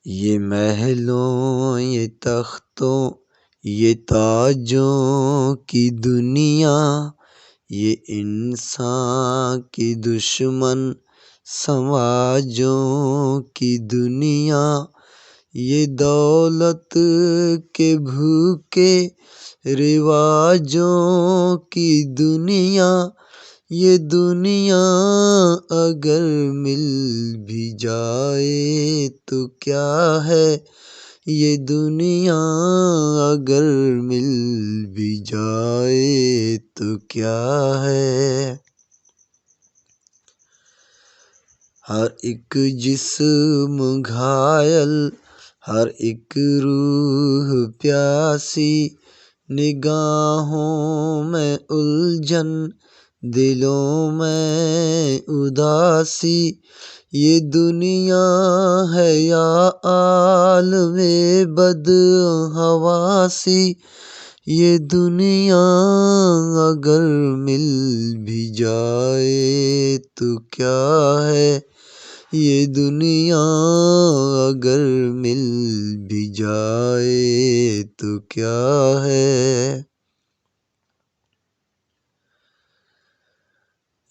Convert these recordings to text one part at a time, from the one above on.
یہ محلوں یہ تختوں یہ تاجوں کی دنیا، یہ انسان کی دشمن سماجوں کی دنیا، یہ دولت کے بھوکے رواجوں کی دنیا، یہ دنیا اگر مل بھی جائے تو کیا ہے، یہ دنیا اگر مل بھی جائے تو کیا ہے۔ ہر ایک جسم گھائل، ہر ایک روح پیاسی، نگاہوں میں الجھن دلوں میں اداسی، یہ دنیا ہے یا عالم بدحواسی، یہ دنیا اگر مل بھی جائے تو کیا ہے، یہ دنیا اگر مل بھی جائے تو کیا ہے۔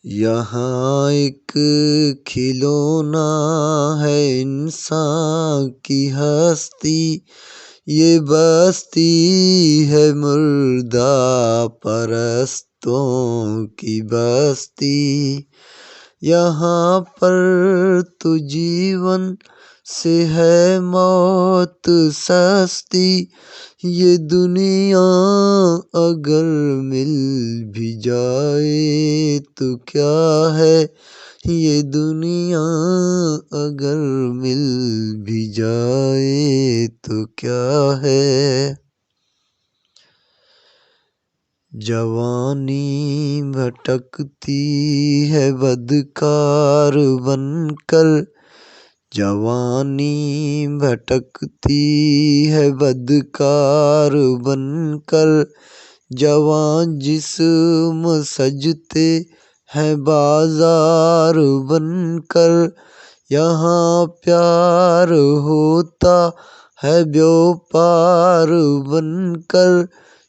یہاں ایک کھلونا ہے انسان کی ہستی، یہ بستی ہے مردہ پرستوں کی بستی، یہاں پر تو جیون سے ہے موت سستی، یہ دنیا اگر مل بھی جائے تو کیا ہے، یہ دنیا اگر مل بھی جائے تو کیا ہے۔ جوانی بھٹکتی ہے بدکار بن کر، جوانی بھٹکتی ہے بدکار بن کر، جوان جسم سجتے ہیں بازار بن کر، یہاں پیار ہوتا ہے بیوپار بن کر،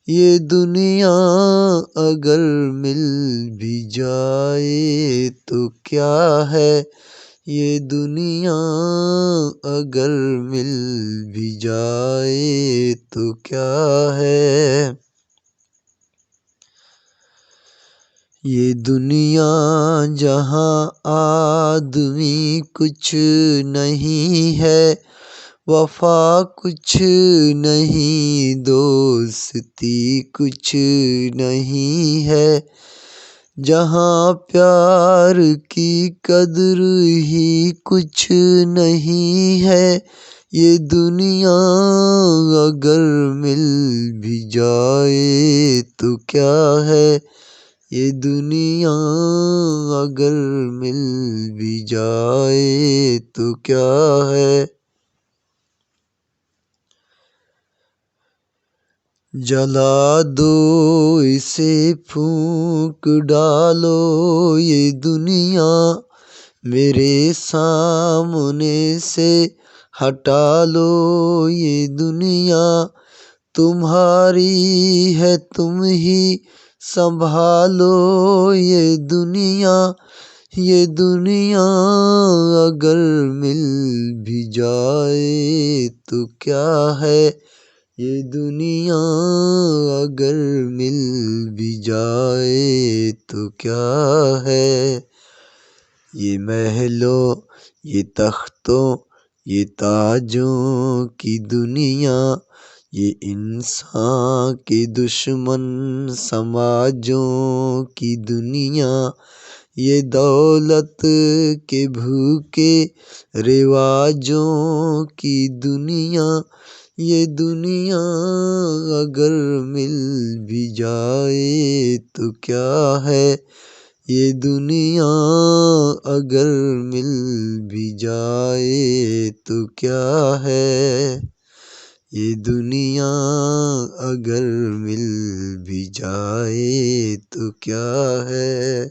یہ دنیا اگر مل بھی جائے تو کیا ہے، یہ دنیا اگر مل بھی جائے تو کیا ہے۔ یہ دنیا جہاں آدمی کچھ نہیں ہے، وفا کچھ نہیں، دوستی کچھ نہیں ہے، جہاں پیار کی قدر ہی کچھ نہیں ہے، یہ دنیا اگر مل بھی جائے تو کیا ہے، یہ دنیا اگر مل بھی جائے تو کیا ہے۔ جلا دو اسے پھونک ڈالو یہ دنیا، میرے سامنے سے ہٹا لو یہ دنیا، تمہاری ہے تم ہی سنبھالو یہ دنیا، یہ دنیا اگر مل بھی جائے تو کیا ہے، یہ دنیا اگر مل بھی جائے تو کیا ہے۔ یہ محلوں یہ تختوں یہ تاجوں کی دنیا، یہ انسان کے دشمن سماجوں کی دنیا، یہ دولت کے بھوکے رواجوں کی دنیا، یہ دنیا اگر مل بھی جائے تو کیا ہے، یہ دنیا اگر مل بھی جائے تو کیا ہے، یہ دنیا اگر مل بھی جائے تو کیا ہے۔